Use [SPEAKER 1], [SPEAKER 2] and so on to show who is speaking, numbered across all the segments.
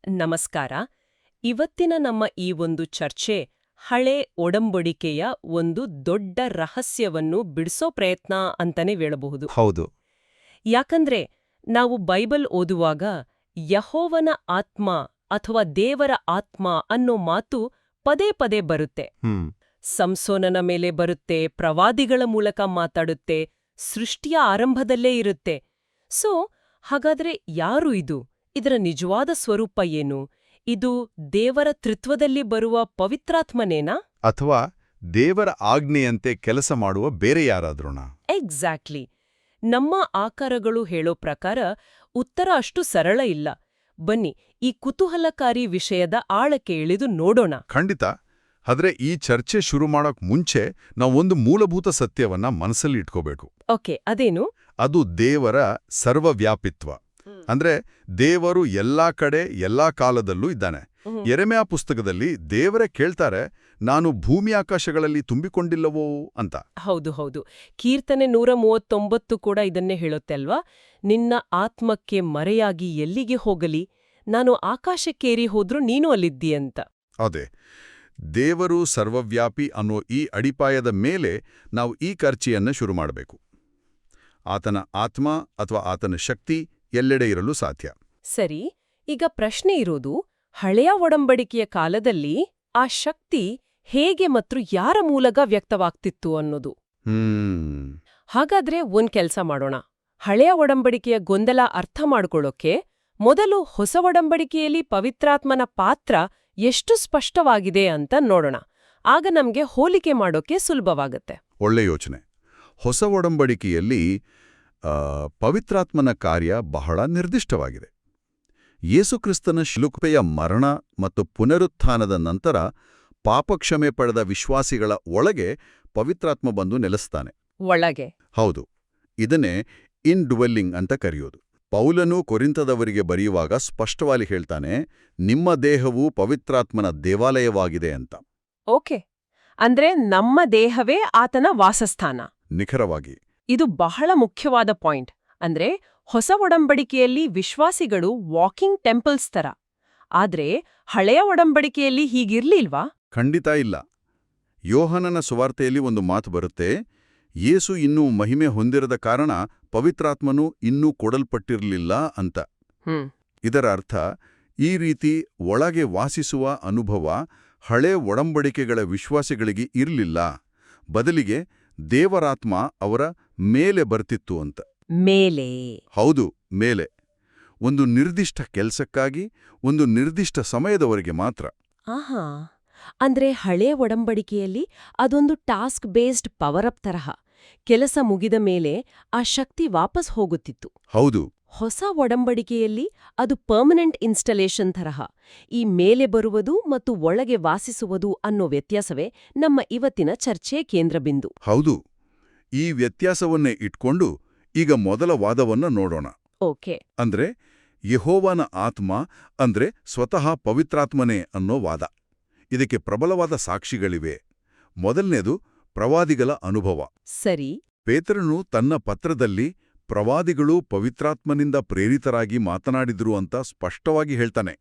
[SPEAKER 1] ನಮಸ್ಕಾರ. ಇವತ್ತಿನ ನಮ್ಮ ಈ ಒಂದು ಚರ್ಚೆ ಹಳೆ ಒಡಂಬಡಿಕೆಯ ಒಂದು ದೊಡ್ಡ ರಹಸ್ಯವನ್ನು ಬಿಡಿಸೋ ಪ್ರಯತ್ನ ಅಂತಾನೆ ಹೇಳಬಹುದು.
[SPEAKER 2] ಹೌದು.
[SPEAKER 1] ಯಾಕಂದ್ರೆ ನಾವು ಬೈಬಲ್ ಓದುವಾಗ ಯೆಹೋವನ ಆತ್ಮ ಅಥವಾ ದೇವರ ಆತ್ಮ ಅನ್ನೋ ಮಾತು ಪದೇ ಪದೇ ಬರುತ್ತೆ. ಸಂಸೋನನ ಮೇಲೆ ಬರುತ್ತೆ, ಪ್ರವಾದಿಗಳ ಮೂಲಕ ಮಾತಾಡುತ್ತೆ, ಸೃಷ್ಟಿಯ ಆರಂಭದಲ್ಲೇ ಇರುತ್ತೆ. ಸೊ ಹಾಗಾದ್ರೆ ಯಾರು ಇದು? ಇದರ ನಿಜವಾದ ಸ್ವರೂಪ ಏನು? ಇದು ದೇವರ ತ್ರಿತ್ವದಲ್ಲಿ ಬರುವ ಪವಿತ್ರಾತ್ಮನೇನಾ?
[SPEAKER 2] ಅಥವಾ ದೇವರ ಆಜ್ಞೆಯಂತೆ ಕೆಲಸ ಮಾಡುವ ಬೇರೆ ಯಾರಾದ್ರೂನಾ?
[SPEAKER 1] ಎಕ್ಸಾಕ್ಟ್ಲಿ. ನಮ್ಮ ಆಕಾರಗಳು ಹೇಳೋ ಪ್ರಕಾರ ಉತ್ತರ ಅಷ್ಟು ಸರಳ ಇಲ್ಲ. ಬನ್ನಿ, ಈ ಕುತೂಹಲಕಾರಿ ವಿಷಯದ ಆಳಕ್ಕೆ ಇಳಿದು ನೋಡೋಣ.
[SPEAKER 2] ಖಂಡಿತ. ಆದ್ರೆ ಈ ಚರ್ಚೆ ಶುರು ಮಾಡೋಕ್ ಮುಂಚೆ ನಾವು ಒಂದು ಮೂಲಭೂತ ಸತ್ಯವನ್ನ ಮನಸ್ಸಲ್ಲಿ ಇಟ್ಕೋಬೇಕು.
[SPEAKER 1] ಓಕೆ, ಅದೇನು?
[SPEAKER 2] ಅದು ದೇವರ ಸರ್ವವ್ಯಾಪಿತ್ವ. ಅಂದ್ರೆ ದೇವರು ಎಲ್ಲಾ ಕಡೆ ಎಲ್ಲಾ ಕಾಲದಲ್ಲೂ ಇದ್ದಾನೆ. ಯೆರೆಮೀಯ ಪುಸ್ತಕದಲ್ಲಿ ದೇವರೇ ಕೇಳ್ತಾರೆ, ನಾನು ಭೂಮಿ ಆಕಾಶಗಳಲ್ಲಿ ತುಂಬಿಕೊಂಡಿಲ್ಲವೋ ಅಂತ.
[SPEAKER 1] ಹೌದು ಹೌದು. ಕೀರ್ತನೆ 139 ಕೂಡ ಇದನ್ನೇ ಹೇಳುತ್ತೆ ಅಲ್ವಾ? ನಿನ್ನ ಆತ್ಮಕ್ಕೆ ಮರೆಯಾಗಿ ಎಲ್ಲಿಗೆ ಹೋಗಲಿ, ನಾನು ಆಕಾಶಕ್ಕೇರಿ ಹೋದ್ರೂ ನೀನು ಅಲ್ಲಿದ್ದೀಯಂತ.
[SPEAKER 2] ಅದೇ, ದೇವರು ಸರ್ವವ್ಯಾಪಿ ಅನ್ನೋ ಈ ಅಡಿಪಾಯದ ಮೇಲೆ ನಾವು ಈ ಚರ್ಚೆಯನ್ನ ಶುರು ಮಾಡಬೇಕು. ಆತನ ಆತ್ಮ ಅಥವಾ ಆತನ ಶಕ್ತಿ ಎಲ್ಲೆಡೆ ಇರಲು ಸಾಧ್ಯ.
[SPEAKER 1] ಸರಿ, ಈಗ ಪ್ರಶ್ನೆ ಇರೋದು, ಹಳೆಯ ಒಡಂಬಡಿಕೆಯ ಕಾಲದಲ್ಲಿ ಆ ಶಕ್ತಿ ಹೇಗೆ ಮತ್ತು ಯಾರ ಮೂಲಕ ವ್ಯಕ್ತವಾಗ್ತಿತ್ತು ಅನ್ನೋದು. ಹಾಗಾದ್ರೆ ಒಂದ್ ಕೆಲ್ಸ ಮಾಡೋಣ. ಹಳೆಯ ಒಡಂಬಡಿಕೆಯ ಗೊಂದಲ ಅರ್ಥ ಮಾಡ್ಕೊಳ್ಳೋಕೆ ಮೊದಲು ಹೊಸ ಒಡಂಬಡಿಕೆಯಲ್ಲಿ ಪವಿತ್ರಾತ್ಮನ ಪಾತ್ರ ಎಷ್ಟು ಸ್ಪಷ್ಟವಾಗಿದೆ ಅಂತ ನೋಡೋಣ. ಆಗ ನಮ್ಗೆ ಹೋಲಿಕೆ ಮಾಡೋಕೆ ಸುಲಭವಾಗತ್ತೆ.
[SPEAKER 2] ಒಳ್ಳೆ ಯೋಚನೆ. ಹೊಸ ಒಡಂಬಡಿಕೆಯಲ್ಲಿ ಪವಿತ್ರಾತ್ಮನ ಕಾರ್ಯ ಬಹಳ ನಿರ್ದಿಷ್ಟವಾಗಿದೆ. ಯೇಸುಕ್ರಿಸ್ತನ ಶಿಲುಬೆಯ ಮರಣ ಮತ್ತು ಪುನರುತ್ಥಾನದ ನಂತರ ಪಾಪಕ್ಷಮೆ ಪಡೆದ ವಿಶ್ವಾಸಿಗಳ ಒಳಗೆ ಪವಿತ್ರಾತ್ಮ ಬಂದು ನೆಲೆಸ್ತಾನೆ.
[SPEAKER 1] ಒಳಗೆ?
[SPEAKER 2] ಹೌದು. ಇದನ್ನೇ ಇನ್ ಡ್ವೆಲ್ಲಿಂಗ್ ಅಂತ ಕರೆಯೋದು. ಪೌಲನು ಕೊರಿಂಥದವರಿಗೆ ಬರೆಯುವಾಗ ಸ್ಪಷ್ಟವಾಗಿ ಹೇಳ್ತಾನೆ, ನಿಮ್ಮ ದೇಹವು ಪವಿತ್ರಾತ್ಮನ ದೇವಾಲಯವಾಗಿದೆ ಅಂತ.
[SPEAKER 1] ಓಕೆ, ಅಂದ್ರೆ ನಮ್ಮ ದೇಹವೇ ಆತನ ವಾಸಸ್ಥಾನ.
[SPEAKER 2] ನಿಖರವಾಗಿ.
[SPEAKER 1] ಇದು ಬಹಳ ಮುಖ್ಯವಾದ ಪಾಯಿಂಟ್. ಅಂದ್ರೆ ಹೊಸ ಒಡಂಬಡಿಕೆಯಲ್ಲಿ ವಿಶ್ವಾಸಿಗಳು ವಾಕಿಂಗ್ ಟೆಂಪಲ್ಸ್ ತರ. ಆದ್ರೆ ಹಳೆಯ ಒಡಂಬಡಿಕೆಯಲ್ಲಿ ಹೀಗಿರ್ಲಿಲ್ವಾ?
[SPEAKER 2] ಖಂಡಿತ ಇಲ್ಲ. ಯೋಹಾನನ ಸುವಾರ್ತೆಯಲ್ಲಿ ಒಂದು ಮಾತು ಬರುತ್ತೆ, ಯೇಸು ಇನ್ನೂ ಮಹಿಮೆ ಹೊಂದಿರದ ಕಾರಣ ಪವಿತ್ರಾತ್ಮನು ಇನ್ನೂ ಕೊಡಲ್ಪಟ್ಟಿರಲಿಲ್ಲ ಅಂತ. ಇದರ ಅರ್ಥ, ಈ ರೀತಿ ಒಳಗೆ ವಾಸಿಸುವ ಅನುಭವ ಹಳೆ ಒಡಂಬಡಿಕೆಗಳ ವಿಶ್ವಾಸಿಗಳಿಗೆ ಇರಲಿಲ್ಲ. ಬದಲಿಗೆ ದೇವರಾತ್ಮ ಅವರ ಮೇಲೆ ಬರ್ತಿತ್ತು ಅಂತ.
[SPEAKER 1] ಮೇಲೆ?
[SPEAKER 2] ಹೌದು, ಮೇಲೆ. ಒಂದು ನಿರ್ದಿಷ್ಟ ಕೆಲಸಕ್ಕಾಗಿ ಒಂದು ನಿರ್ದಿಷ್ಟ ಸಮಯದವರೆಗೆ ಮಾತ್ರ.
[SPEAKER 1] ಆಹಾ, ಅಂದ್ರೆ ಹಳೆಯ ಒಡಂಬಡಿಕೆಯಲ್ಲಿ ಅದೊಂದು ಟಾಸ್ಕ್ ಬೇಸ್ಡ್ ಪವರ್ ಅಪ್ ತರಹ. ಕೆಲಸ ಮುಗಿದ ಮೇಲೆ ಆ ಶಕ್ತಿ ವಾಪಸ್ ಹೋಗುತ್ತಿತ್ತು.
[SPEAKER 2] ಹೌದು.
[SPEAKER 1] ಹೊಸ ಒಡಂಬಡಿಕೆಯಲ್ಲಿ ಅದು ಪರ್ಮನೆಂಟ್ ಇನ್ಸ್ಟಲೇಷನ್ ತರಹ. ಈ ಮೇಲೆ ಬರುವುದು ಮತ್ತು ಒಳಗೆ ವಾಸಿಸುವುದು ಅನ್ನೋ ವ್ಯತ್ಯಾಸವೇ ನಮ್ಮ ಇವತ್ತಿನ ಚರ್ಚೆಯ ಕೇಂದ್ರಬಿಂದು.
[SPEAKER 2] ಹೌದು. ಈ ವ್ಯತ್ಯಾಸವನ್ನೇ ಇಟ್ಕೊಂಡು ಈಗ ಮೊದಲ ವಾದವನ್ನ ನೋಡೋಣ.
[SPEAKER 1] ಓಕೆ.
[SPEAKER 2] ಅಂದ್ರೆ ಯೆಹೋವನ ಆತ್ಮ ಅಂದ್ರೆ ಸ್ವತಃ ಪವಿತ್ರಾತ್ಮನೇ ಅನ್ನೋ ವಾದ. ಇದಕ್ಕೆ ಪ್ರಬಲವಾದ ಸಾಕ್ಷಿಗಳಿವೆ. ಮೊದಲನೇದು ಪ್ರವಾದಿಗಳ ಅನುಭವ.
[SPEAKER 1] ಸರಿ.
[SPEAKER 2] ಪೇತ್ರನು ತನ್ನ ಪತ್ರದಲ್ಲಿ ಪ್ರವಾದಿಗಳು ಪವಿತ್ರಾತ್ಮನಿಂದ ಪ್ರೇರಿತರಾಗಿ ಮಾತನಾಡಿದ್ರು ಅಂತ ಸ್ಪಷ್ಟವಾಗಿ ಹೇಳ್ತಾನೆ.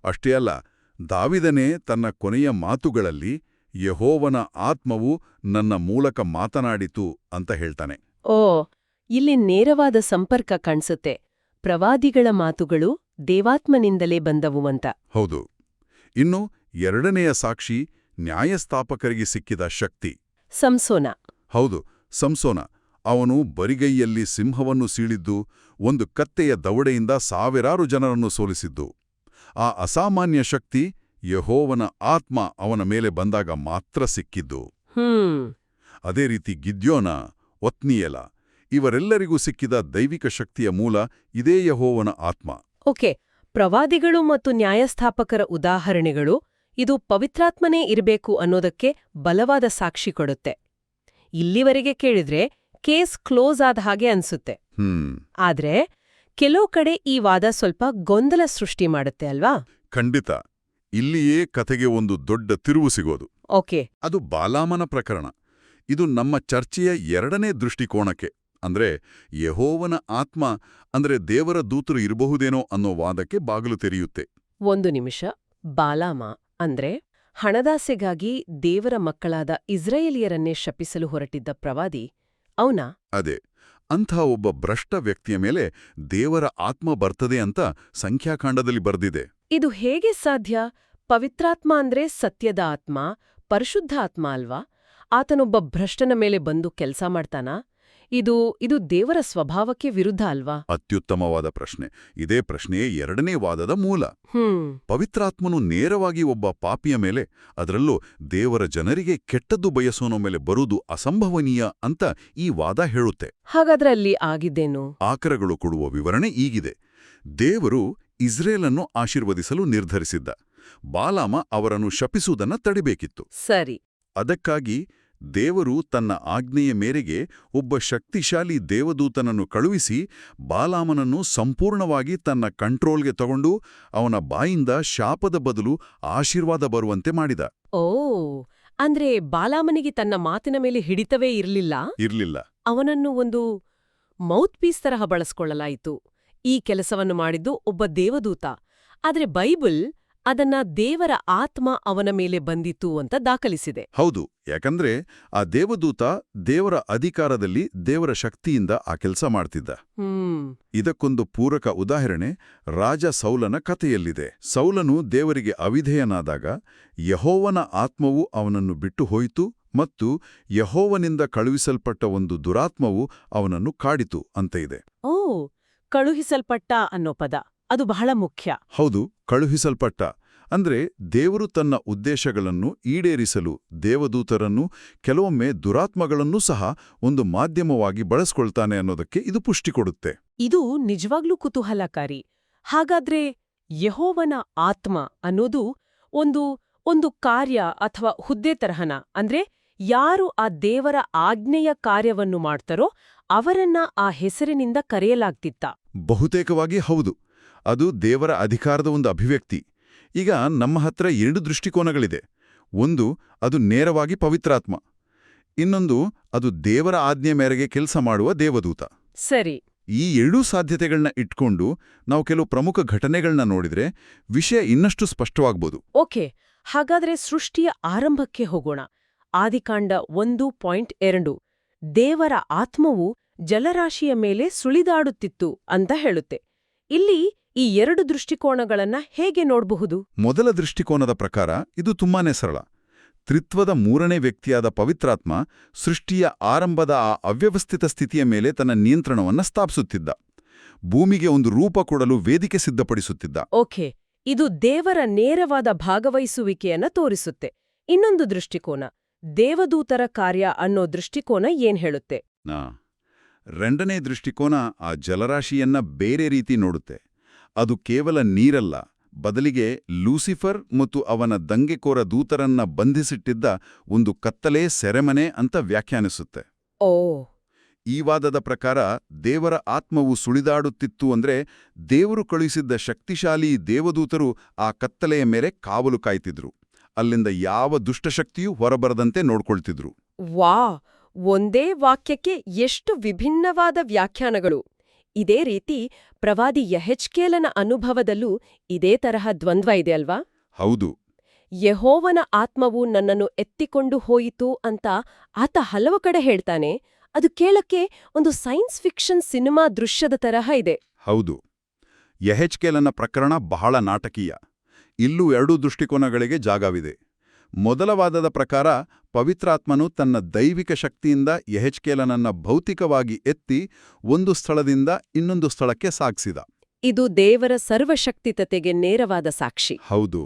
[SPEAKER 2] ಅಷ್ಟೇ ಅಲ್ಲ, ದಾವಿದನೇ ತನ್ನ ಕೊನೆಯ ಮಾತುಗಳಲ್ಲಿ ಯೆಹೋವನ ಆತ್ಮವು ನನ್ನ ಮೂಲಕ ಮಾತನಾಡಿತು ಅಂತ ಹೇಳ್ತಾನೆ.
[SPEAKER 1] ಓ, ಇಲ್ಲಿ ನೇರವಾದ ಸಂಪರ್ಕ ಕಾಣಿಸುತ್ತೆ. ಪ್ರವಾದಿಗಳ ಮಾತುಗಳು ದೇವಾತ್ಮನಿಂದಲೇ ಬಂದವು ಅಂತ.
[SPEAKER 2] ಹೌದು. ಇನ್ನು ಎರಡನೆಯ ಸಾಕ್ಷಿ ನ್ಯಾಯಸ್ಥಾಪಕರಿಗೆ ಸಿಕ್ಕಿದ ಶಕ್ತಿ.
[SPEAKER 1] ಸಂಸೋನ.
[SPEAKER 2] ಹೌದು, ಸಂಸೋನ. ಅವನು ಬರಿಗೈಯಲ್ಲಿ ಸಿಂಹವನ್ನು ಸೀಳಿದ್ದು, ಒಂದು ಕತ್ತೆಯ ದವಡೆಯಿಂದ ಸಾವಿರಾರು ಜನರನ್ನು ಸೋಲಿಸಿದ್ದು. ಆ ಅಸಾಮಾನ್ಯ ಶಕ್ತಿ ಯೆಹೋವನ ಆತ್ಮ ಅವನ ಮೇಲೆ ಬಂದಾಗ ಮಾತ್ರ ಸಿಕ್ಕಿದ್ದು. ಅದೇ ರೀತಿ ಗಿದ್ಯೋನ, ಒತ್ನಿಯೇಲ ಇವರೆಲ್ಲರಿಗೂ ಸಿಕ್ಕಿದ ದೈವಿಕ ಶಕ್ತಿಯ ಮೂಲ ಇದೇ ಯೆಹೋವನ ಆತ್ಮ.
[SPEAKER 1] ಓಕೆ, ಪ್ರವಾದಿಗಳು ಮತ್ತು ನ್ಯಾಯಸ್ಥಾಪಕರ ಉದಾಹರಣೆಗಳು ಇದು ಪವಿತ್ರಾತ್ಮನೇ ಇರಬೇಕು ಅನ್ನೋದಕ್ಕೆ ಬಲವಾದ ಸಾಕ್ಷಿ ಕೊಡುತ್ತೆ. ಇಲ್ಲಿವರೆಗೆ ಕೇಳಿದ್ರೆ ಕೇಸ್ ಕ್ಲೋಸ್ ಆದ ಹಾಗೆ ಅನ್ಸುತ್ತೆ. ಆದ್ರೆ ಕೆಲವು ಕಡೆ ಈ ವಾದ ಸ್ವಲ್ಪ ಗೊಂದಲ ಸೃಷ್ಟಿ ಮಾಡುತ್ತೆ ಅಲ್ವಾ?
[SPEAKER 2] ಖಂಡಿತ. ಇಲ್ಲಿಯೇ ಕಥೆಗೆ ಒಂದು ದೊಡ್ಡ ತಿರುವು ಸಿಗೋದು.
[SPEAKER 1] ಓಕೆ.
[SPEAKER 2] ಅದು ಬಾಲಾಮನ ಪ್ರಕರಣ. ಇದು ನಮ್ಮ ಚರ್ಚೆಯ ಎರಡನೇ ದೃಷ್ಟಿಕೋನಕ್ಕೆ, ಅಂದ್ರೆ ಯೆಹೋವನ ಆತ್ಮ ಅಂದ್ರೆ ದೇವರ ದೂತರು ಇರಬಹುದೇನೋ ಅನ್ನೋ ವಾದಕ್ಕೆ ಬಾಗಿಲು ತೆರೆಯುತ್ತೆ.
[SPEAKER 1] ಒಂದು ನಿಮಿಷ. ಬಾಲಾಮ ಅಂದ್ರೆ ಹಣದಾಸೆಗಾಗಿ ದೇವರ ಮಕ್ಕಳಾದ ಇಸ್ರಾಯೇಲಿಯರನ್ನೇ ಶಪಿಸಲು ಹೊರಟಿದ್ದ ಪ್ರವಾದಿ ಅವನಾ?
[SPEAKER 2] ಅದೇ, ಅಂಥ ಒಬ್ಬ ಭ್ರಷ್ಟ ವ್ಯಕ್ತಿಯ ಮೇಲೆ ದೇವರ ಆತ್ಮ ಬರ್ತದೆ ಅಂತ ಸಂಖ್ಯಾಕಾಂಡದಲ್ಲಿ ಬರ್ದಿದೆ.
[SPEAKER 1] ಇದು ಹೇಗೆ ಸಾಧ್ಯ? ಪವಿತ್ರಾತ್ಮ ಅಂದ್ರೆ ಸತ್ಯದ ಆತ್ಮ, ಪರಿಶುದ್ಧ ಆತ್ಮ ಅಲ್ವಾ? ಆತನೊಬ್ಬ ಭ್ರಷ್ಟನ ಮೇಲೆ ಬಂದು ಕೆಲ್ಸ ಮಾಡ್ತಾನಾ? ಇದು ದೇವರ ಸ್ವಭಾವಕ್ಕೆ ವಿರುದ್ಧ ಅಲ್ವಾ?
[SPEAKER 2] ಅತ್ಯುತ್ತಮವಾದ ಪ್ರಶ್ನೆ. ಇದೇ ಪ್ರಶ್ನೆಯೇ ಎರಡನೇ ವಾದದ ಮೂಲ. ಪವಿತ್ರಾತ್ಮನು ನೇರವಾಗಿ ಒಬ್ಬ ಪಾಪಿಯ ಮೇಲೆ, ಅದರಲ್ಲೂ ದೇವರ ಜನರಿಗೆ ಕೆಟ್ಟದ್ದು ಬಯಸೋನ ಮೇಲೆ ಬರುವುದು ಅಸಂಭವನೀಯ ಅಂತ ಈ ವಾದ ಹೇಳುತ್ತೆ.
[SPEAKER 1] ಹಾಗಾದ್ರೆ ಅಲ್ಲಿ ಆಗಿದ್ದೇನು?
[SPEAKER 2] ಆಕರಗಳು ಕೊಡುವ ವಿವರಣೆ ಈಗಿದೆ. ದೇವರು ಇಸ್ರೇಲನ್ನು ಆಶೀರ್ವದಿಸಲು ನಿರ್ಧರಿಸಿದ್ದ. ಬಾಲಾಮ ಅವರನ್ನು ಶಪಿಸುವುದನ್ನ ತಡಿಬೇಕಿತ್ತು.
[SPEAKER 1] ಸರಿ.
[SPEAKER 2] ಅದಕ್ಕಾಗಿ ದೇವರು ತನ್ನ ಆಜ್ಞೆಯ ಮೇರೆಗೆ ಒಬ್ಬ ಶಕ್ತಿಶಾಲಿ ದೇವದೂತನನ್ನು ಕಳುಹಿಸಿ ಬಾಲಾಮನನ್ನು ಸಂಪೂರ್ಣವಾಗಿ ತನ್ನ ಕಂಟ್ರೋಲ್ಗೆ ತಗೊಂಡು ಅವನ ಬಾಯಿಂದ ಶಾಪದ ಬದಲು ಆಶೀರ್ವಾದ ಬರುವಂತೆ ಮಾಡಿದ.
[SPEAKER 1] ಓ, ಅಂದ್ರೆ ಬಾಲಾಮನಿಗೆ ತನ್ನ ಮಾತಿನ ಮೇಲೆ ಹಿಡಿತವೇ
[SPEAKER 2] ಇರ್ಲಿಲ್ಲ.
[SPEAKER 1] ಅವನನ್ನು ಒಂದು ಮೌತ್ ಪೀಸ್ ತರಹ ಬಳಸ್ಕೊಳ್ಳಲಾಯಿತು. ಈ ಕೆಲಸವನ್ನು ಮಾಡಿದ್ದು ಒಬ್ಬ ದೇವದೂತ. ಆದ್ರೆ ಬೈಬಲ್ ಅದನ್ನ ದೇವರ ಆತ್ಮ ಅವನ ಮೇಲೆ ಬಂದಿತ್ತು ಅಂತ ದಾಖಲಿಸಿದೆ.
[SPEAKER 2] ಹೌದು, ಯಾಕಂದ್ರೆ ಆ ದೇವದೂತ ದೇವರ ಅಧಿಕಾರದಲ್ಲಿ ದೇವರ ಶಕ್ತಿಯಿಂದ ಆ ಕೆಲಸ ಮಾಡ್ತಿದ್ದ. ಇದಕ್ಕೊಂದು ಪೂರಕ ಉದಾಹರಣೆ ರಾಜ ಸೌಲನ ಕಥೆಯಲ್ಲಿದೆ. ಸೌಲನು ದೇವರಿಗೆ ಅವಿಧೇಯನಾದಾಗ ಯೆಹೋವನ ಆತ್ಮವು ಅವನನ್ನು ಬಿಟ್ಟು ಹೋಯಿತು ಮತ್ತು ಯೆಹೋವನಿಂದ ಕಳುಹಿಸಲ್ಪಟ್ಟ ಒಂದು ದುರಾತ್ಮವು ಅವನನ್ನು ಕಾಡಿತು ಅಂತ ಇದೆ.
[SPEAKER 1] ಓ, ಕಳುಹಿಸಲ್ಪಟ್ಟ ಅನ್ನೋ ಪದ ಅದು ಬಹಳ ಮುಖ್ಯ.
[SPEAKER 2] ಹೌದು, ಕಳುಹಿಸಲ್ಪಟ್ಟ ಅಂದ್ರೆ ದೇವರು ತನ್ನ ಉದ್ದೇಶಗಳನ್ನು ಈಡೇರಿಸಲು ದೇವದೂತರನ್ನು, ಕೆಲವೊಮ್ಮೆ ದುರಾತ್ಮಗಳನ್ನೂ ಸಹ ಒಂದು ಮಾಧ್ಯಮವಾಗಿ ಬಳಸ್ಕೊಳ್ತಾನೆ ಅನ್ನೋದಕ್ಕೆ ಇದು ಪುಷ್ಟಿ ಕೊಡುತ್ತೆ.
[SPEAKER 1] ಇದು ನಿಜವಾಗ್ಲೂ ಕುತೂಹಲಕಾರಿ. ಹಾಗಾದ್ರೆ ಯೆಹೋವನ ಆತ್ಮ ಅನ್ನೋದು ಒಂದು ಕಾರ್ಯ ಅಥವಾ ಹುದ್ದೆ ತರಹನ? ಅಂದ್ರೆ ಯಾರು ಆ ದೇವರ ಆಜ್ಞೆಯ ಕಾರ್ಯವನ್ನು ಮಾಡ್ತಾರೋ ಅವರನ್ನ ಆ ಹೆಸರಿನಿಂದ ಕರೆಯಲಾಗ್ತಿತ್ತ?
[SPEAKER 2] ಬಹುತೇಕವಾಗಿ ಹೌದು. ಅದು ದೇವರ ಅಧಿಕಾರದ ಒಂದು ಅಭಿವ್ಯಕ್ತಿ. ಈಗ ನಮ್ಮ ಹತ್ರ 2 ದೃಷ್ಟಿಕೋನಗಳಿದೆ. ಒಂದು, ಅದು ನೇರವಾಗಿ ಪವಿತ್ರಾತ್ಮ. ಇನ್ನೊಂದು, ಅದು ದೇವರ ಆಜ್ಞೆ ಮೇರೆಗೆ ಕೆಲಸ ಮಾಡುವ ದೇವದೂತ.
[SPEAKER 1] ಸರಿ.
[SPEAKER 2] ಈ 2 ಸಾಧ್ಯತೆಗಳನ್ನ ಇಟ್ಕೊಂಡು ನಾವು ಕೆಲವು ಪ್ರಮುಖ ಘಟನೆಗಳನ್ನ ನೋಡಿದ್ರೆ ವಿಷಯ ಇನ್ನಷ್ಟು ಸ್ಪಷ್ಟವಾಗ್ಬೋದು.
[SPEAKER 1] ಓಕೆ, ಹಾಗಾದ್ರೆ ಸೃಷ್ಟಿಯ ಆರಂಭಕ್ಕೆ ಹೋಗೋಣ. ಆದಿಕಾಂಡ 1:2 ದೇವರ ಆತ್ಮವು ಜಲರಾಶಿಯ ಮೇಲೆ ಸುಳಿದಾಡುತ್ತಿತ್ತು ಅಂತ ಹೇಳುತ್ತೆ. ಇಲ್ಲಿ ಈ 2 ದೃಷ್ಟಿಕೋನಗಳನ್ನ ಹೇಗೆ ನೋಡಬಹುದು?
[SPEAKER 2] ಮೊದಲ ದೃಷ್ಟಿಕೋನದ ಪ್ರಕಾರ ಇದು ತುಂಬಾನೇ ಸರಳ. ತ್ರಿತ್ವದ 3ನೇ ವ್ಯಕ್ತಿಯಾದ ಪವಿತ್ರಾತ್ಮ ಸೃಷ್ಟಿಯ ಆರಂಭದ ಆ ಅವ್ಯವಸ್ಥಿತ ಸ್ಥಿತಿಯ ಮೇಲೆ ತನ್ನ ನಿಯಂತ್ರಣವನ್ನ ಸ್ಥಾಪಿಸುತ್ತಿದ್ದ. ಭೂಮಿಗೆ ಒಂದು ರೂಪ ಕೊಡಲು ವೇದಿಕೆ ಸಿದ್ಧಪಡಿಸುತ್ತಿದ್ದ.
[SPEAKER 1] ಓಕೆ, ಇದು ದೇವರ ನೇರವಾದ ಭಾಗವಹಿಸುವಿಕೆಯನ್ನ ತೋರಿಸುತ್ತೆ. ಇನ್ನೊಂದು ದೃಷ್ಟಿಕೋನ, ದೇವದೂತರ ಕಾರ್ಯ ಅನ್ನೋ ದೃಷ್ಟಿಕೋನ ಏನ್ ಹೇಳುತ್ತೆ?
[SPEAKER 2] 2ನೇ ದೃಷ್ಟಿಕೋನ ಆ ಜಲರಾಶಿಯನ್ನ ಬೇರೆ ರೀತಿ ನೋಡುತ್ತೆ. ಅದು ಕೇವಲ ನೀರಲ್ಲ, ಬದಲಿಗೆ ಲೂಸಿಫರ್ ಮತ್ತು ಅವನ ದಂಗೆಕೋರ ದೂತರನ್ನ ಬಂಧಿಸಿಟ್ಟಿದ್ದ ಒಂದು ಕತ್ತಲೆ ಸೆರೆಮನೆ ಅಂತ ವ್ಯಾಖ್ಯಾನಿಸುತ್ತೆ.
[SPEAKER 1] ಓ,
[SPEAKER 2] ಈ ವಾದದ ಪ್ರಕಾರ ದೇವರ ಆತ್ಮವು ಸುಳಿದಾಡುತ್ತಿತ್ತು ಅಂದ್ರೆ ದೇವರು ಕಳುಹಿಸಿದ್ದ ಶಕ್ತಿಶಾಲಿ ದೇವದೂತರು ಆ ಕತ್ತಲೆಯ ಮೇಲೆ ಕಾವಲು ಕಾಯ್ತಿದ್ರು. ಅಲ್ಲಿಂದ ಯಾವ ದುಷ್ಟಶಕ್ತಿಯೂ ಹೊರಬರದಂತೆ ನೋಡ್ಕೊಳ್ತಿದ್ರು.
[SPEAKER 1] ವಾ, ಒಂದೇ ವಾಕ್ಯಕ್ಕೆ ಎಷ್ಟು ವಿಭಿನ್ನವಾದ ವ್ಯಾಖ್ಯಾನಗಳು! ಇದೇ ರೀತಿ ಪ್ರವಾದಿ ಯೆಹೆಜ್ಕೇಲನ ಅನುಭವದಲ್ಲೂ ಇದೇ ತರಹ ದ್ವಂದ್ವ ಇದೆ ಅಲ್ವಾ?
[SPEAKER 2] ಹೌದು.
[SPEAKER 1] ಯೆಹೋವನ ಆತ್ಮವು ನನ್ನನ್ನು ಎತ್ತಿಕೊಂಡು ಹೋಯಿತು ಅಂತ ಆತ ಹಲವು ಕಡೆ ಹೇಳ್ತಾನೆ. ಅದು ಕೇಳಕ್ಕೆ ಒಂದು ಸೈನ್ಸ್ ಫಿಕ್ಷನ್ ಸಿನಿಮಾ ದೃಶ್ಯದ ತರಹ ಇದೆ.
[SPEAKER 2] ಹೌದು. ಯೆಹೆಜ್ಕೇಲನ ಪ್ರಕರಣ ಬಹಳ ನಾಟಕೀಯ. ಇಲ್ಲೂ 2 ದೃಷ್ಟಿಕೋನಗಳಿಗೆ ಜಾಗವಿದೆ. ಮೊದಲ ವಾದದ ಪ್ರಕಾರ ಪವಿತ್ರಾತ್ಮನು ತನ್ನ ದೈವಿಕ ಶಕ್ತಿಯಿಂದ ಯೆಹೆಜ್ಕೇಲನನ್ನ ಭೌತಿಕವಾಗಿ ಎತ್ತಿ ಒಂದು ಸ್ಥಳದಿಂದ ಇನ್ನೊಂದು ಸ್ಥಳಕ್ಕೆ ಸಾಗಿಸಿದ.
[SPEAKER 1] ಇದು ದೇವರ ಸರ್ವಶಕ್ತಿತತೆಗೆ ನೇರವಾದ ಸಾಕ್ಷಿ.
[SPEAKER 2] ಹೌದು.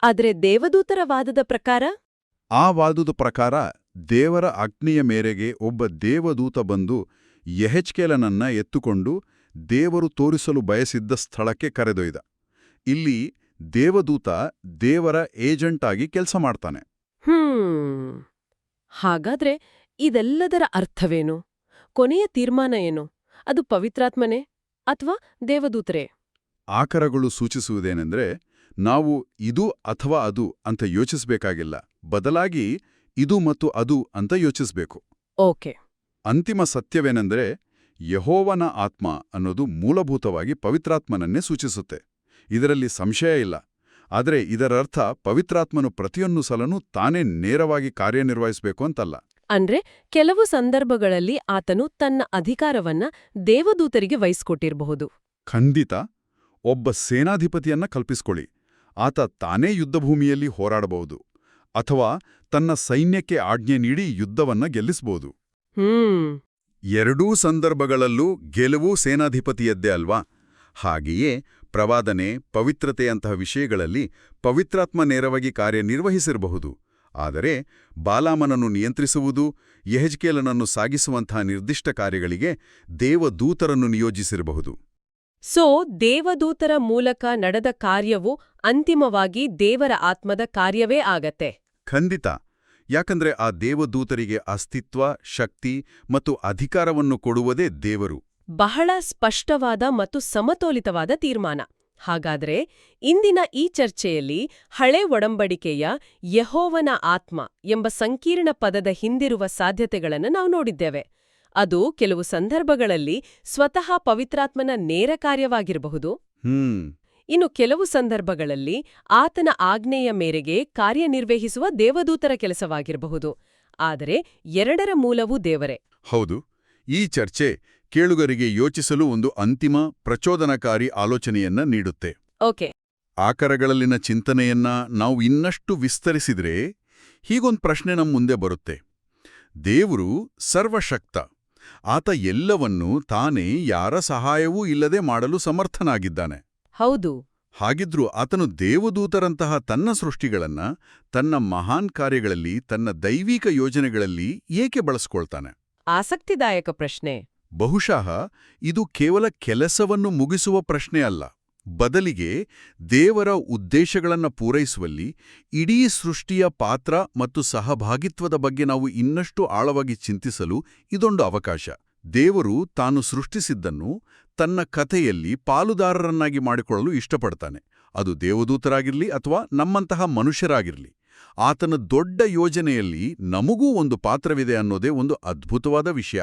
[SPEAKER 1] ಆದ್ರೆ ದೇವದೂತರ ವಾದದ ಪ್ರಕಾರ?
[SPEAKER 2] ಆ ವಾದದ ಪ್ರಕಾರ ದೇವರ ಆಜ್ಞೆಯ ಮೇರೆಗೆ ಒಬ್ಬ ದೇವದೂತ ಬಂದು ಯೆಹೆಜ್ಕೇಲನನ್ನ ಎತ್ತುಕೊಂಡು ದೇವರು ತೋರಿಸಲು ಬಯಸಿದ್ದ ಸ್ಥಳಕ್ಕೆ ಕರೆದೊಯ್ದ. ಇಲ್ಲಿ ದೇವದೂತ ದೇವರ ಏಜೆಂಟ್ ಆಗಿ ಕೆಲಸ ಮಾಡ್ತಾನೆ.
[SPEAKER 1] ಹಾಗಾದ್ರೆ ಇದೆಲ್ಲದರ ಅರ್ಥವೇನು? ಕೊನೆಯ ತೀರ್ಮಾನ ಏನು? ಅದು ಪವಿತ್ರಾತ್ಮನೇ ಅಥವಾ ದೇವದೂತರೇ?
[SPEAKER 2] ಆಕರಗಳು ಸೂಚಿಸುವುದೇನೆಂದ್ರೆ, ನಾವು ಇದು ಅಥವಾ ಅದು ಅಂತ ಯೋಚಿಸಬೇಕಾಗಿಲ್ಲ, ಬದಲಾಗಿ ಇದು ಮತ್ತು ಅದು ಅಂತ ಯೋಚಿಸಬೇಕು.
[SPEAKER 1] ಓಕೆ.
[SPEAKER 2] ಅಂತಿಮ ಸತ್ಯವೇನೆಂದರೆ, ಯೆಹೋವನ ಆತ್ಮ ಅನ್ನೋದು ಮೂಲಭೂತವಾಗಿ ಪವಿತ್ರಾತ್ಮನನ್ನೇ ಸೂಚಿಸುತ್ತೆ. ಇದರಲ್ಲಿ ಸಂಶಯ ಇಲ್ಲ. ಆದರೆ ಇದರರ್ಥ ಪವಿತ್ರಾತ್ಮನು ಪ್ರತಿಯೊಂದು ಸಲನೂ ತಾನೇ ನೇರವಾಗಿ ಕಾರ್ಯನಿರ್ವಹಿಸಬೇಕು ಅಂತಲ್ಲ.
[SPEAKER 1] ಅಂದ್ರೆ ಕೆಲವು ಸಂದರ್ಭಗಳಲ್ಲಿ ಆತನು ತನ್ನ ಅಧಿಕಾರವನ್ನ ದೇವದೂತರಿಗೆ ವಹಿಸ್ಕೊಟ್ಟಿರಬಹುದು.
[SPEAKER 2] ಖಂಡಿತ. ಒಬ್ಬ ಸೇನಾಧಿಪತಿಯನ್ನ ಕಲ್ಪಿಸ್ಕೊಳ್ಳಿ. ಆತ ತಾನೇ ಯುದ್ಧಭೂಮಿಯಲ್ಲಿ ಹೋರಾಡಬಹುದು, ಅಥವಾ ತನ್ನ ಸೈನ್ಯಕ್ಕೆ ಆಜ್ಞೆ ನೀಡಿ ಯುದ್ಧವನ್ನ ಗೆಲ್ಲಿಸಬಹುದು. ಎರಡೂ ಸಂದರ್ಭಗಳಲ್ಲೂ ಗೆಲುವು ಸೇನಾಧಿಪತಿಯದ್ದೇ ಅಲ್ವಾ? ಹಾಗೆಯೇ ಪ್ರವಾದನೆ, ಪವಿತ್ರತೆಯಂತಹ ವಿಷಯಗಳಲ್ಲಿ ಪವಿತ್ರಾತ್ಮ ನೇರವಾಗಿ ಕಾರ್ಯನಿರ್ವಹಿಸಿರಬಹುದು. ಆದರೆ ಬಾಲಾಮನನ್ನು ನಿಯಂತ್ರಿಸುವುದು, ಯೆಹೆಜ್ಕೇಲನನ್ನು ಸಾಗಿಸುವಂತಹ ನಿರ್ದಿಷ್ಟ ಕಾರ್ಯಗಳಿಗೆ ದೇವದೂತರನ್ನು ನಿಯೋಜಿಸಿರಬಹುದು.
[SPEAKER 1] ಸೊ ದೇವದೂತರ ಮೂಲಕ ನಡೆದ ಕಾರ್ಯವು ಅಂತಿಮವಾಗಿ ದೇವರ ಆತ್ಮದ ಕಾರ್ಯವೇ ಆಗತ್ತೆ.
[SPEAKER 2] ಖಂಡಿತ. ಯಾಕಂದ್ರೆ ಆ ದೇವದೂತರಿಗೆ ಅಸ್ತಿತ್ವ, ಶಕ್ತಿ ಮತ್ತು ಅಧಿಕಾರವನ್ನು ಕೊಡುವುದೇ ದೇವರು.
[SPEAKER 1] ಬಹಳ ಸ್ಪಷ್ಟವಾದ ಮತ್ತು ಸಮತೋಲಿತವಾದ ತೀರ್ಮಾನ. ಹಾಗಾದ್ರೆ ಇಂದಿನ ಈ ಚರ್ಚೆಯಲ್ಲಿ ಹಳೆ ಒಡಂಬಡಿಕೆಯ ಯೆಹೋವನ ಆತ್ಮ ಎಂಬ ಸಂಕೀರ್ಣ ಪದದ ಹಿಂದಿರುವ ಸಾಧ್ಯತೆಗಳನ್ನು ನಾವು ನೋಡಿದ್ದೇವೆ. ಅದು ಕೆಲವು ಸಂದರ್ಭಗಳಲ್ಲಿ ಸ್ವತಃ ಪವಿತ್ರಾತ್ಮನ ನೇರ ಕಾರ್ಯವಾಗಿರಬಹುದು. ಇನ್ನು ಕೆಲವು ಸಂದರ್ಭಗಳಲ್ಲಿ ಆತನ ಆಜ್ಞೆಯ ಮೇರೆಗೆ ಕಾರ್ಯನಿರ್ವಹಿಸುವ ದೇವದೂತರ ಕೆಲಸವಾಗಿರಬಹುದು. ಆದರೆ ಎರಡರ ಮೂಲವೂ ದೇವರೇ.
[SPEAKER 2] ಹೌದು. ಈ ಚರ್ಚೆ ಕೇಳುಗರಿಗೆ ಯೋಚಿಸಲು ಒಂದು ಅಂತಿಮ ಪ್ರಚೋದನಕಾರಿ ಆಲೋಚನೆಯನ್ನ ನೀಡುತ್ತೆ.
[SPEAKER 1] ಓಕೆ.
[SPEAKER 2] ಆಕರಗಳಲ್ಲಿನ ಚಿಂತನೆಯನ್ನ ನಾವು ಇನ್ನಷ್ಟು ವಿಸ್ತರಿಸಿದ್ರೆ ಹೀಗೊಂದು ಪ್ರಶ್ನೆ ನಮ್ಮ ಮುಂದೆ ಬರುತ್ತೆ. ದೇವರು ಸರ್ವಶಕ್ತ. ಆತ ಎಲ್ಲವನ್ನೂ ತಾನೇ ಯಾರ ಸಹಾಯವೂ ಇಲ್ಲದೆ ಮಾಡಲು ಸಮರ್ಥನಾಗಿದ್ದಾನೆ.
[SPEAKER 1] ಹೌದು.
[SPEAKER 2] ಹಾಗಿದ್ರೂ ಆತನು ದೇವದೂತರಂತಹ ತನ್ನ ಸೃಷ್ಟಿಗಳನ್ನ ತನ್ನ ಮಹಾನ್ ಕಾರ್ಯಗಳಲ್ಲಿ, ತನ್ನ ದೈವಿಕ ಯೋಜನೆಗಳಲ್ಲಿ ಏಕೆ ಬಳಸ್ಕೊಳ್ತಾನೆ?
[SPEAKER 1] ಆಸಕ್ತಿದಾಯಕ ಪ್ರಶ್ನೆ.
[SPEAKER 2] ಬಹುಶಃ ಇದು ಕೇವಲ ಕೆಲಸವನ್ನು ಮುಗಿಸುವ ಪ್ರಶ್ನೆ ಅಲ್ಲ. ಬದಲಿಗೆ ದೇವರ ಉದ್ದೇಶಗಳನ್ನು ಪೂರೈಸುವಲ್ಲಿ ಇಡೀ ಸೃಷ್ಟಿಯ ಪಾತ್ರ ಮತ್ತು ಸಹಭಾಗಿತ್ವದ ಬಗ್ಗೆ ನಾವು ಇನ್ನಷ್ಟು ಆಳವಾಗಿ ಚಿಂತಿಸಲು ಇದೊಂದು ಅವಕಾಶ. ದೇವರು ತಾನು ಸೃಷ್ಟಿಸಿದ್ದನ್ನು ತನ್ನ ಕಥೆಯಲ್ಲಿ ಪಾಲುದಾರರನ್ನಾಗಿ ಮಾಡಿಕೊಳ್ಳಲು ಇಷ್ಟಪಡ್ತಾನೆ. ಅದು ದೇವದೂತರಾಗಿರ್ಲಿ ಅಥವಾ ನಮ್ಮಂತಹ ಮನುಷ್ಯರಾಗಿರ್ಲಿ. ಆತನ ದೊಡ್ಡ ಯೋಜನೆಯಲ್ಲಿ ನಮಗೂ ಒಂದು ಪಾತ್ರವಿದೆ ಅನ್ನೋದೇ ಒಂದು ಅದ್ಭುತವಾದ ವಿಷಯ.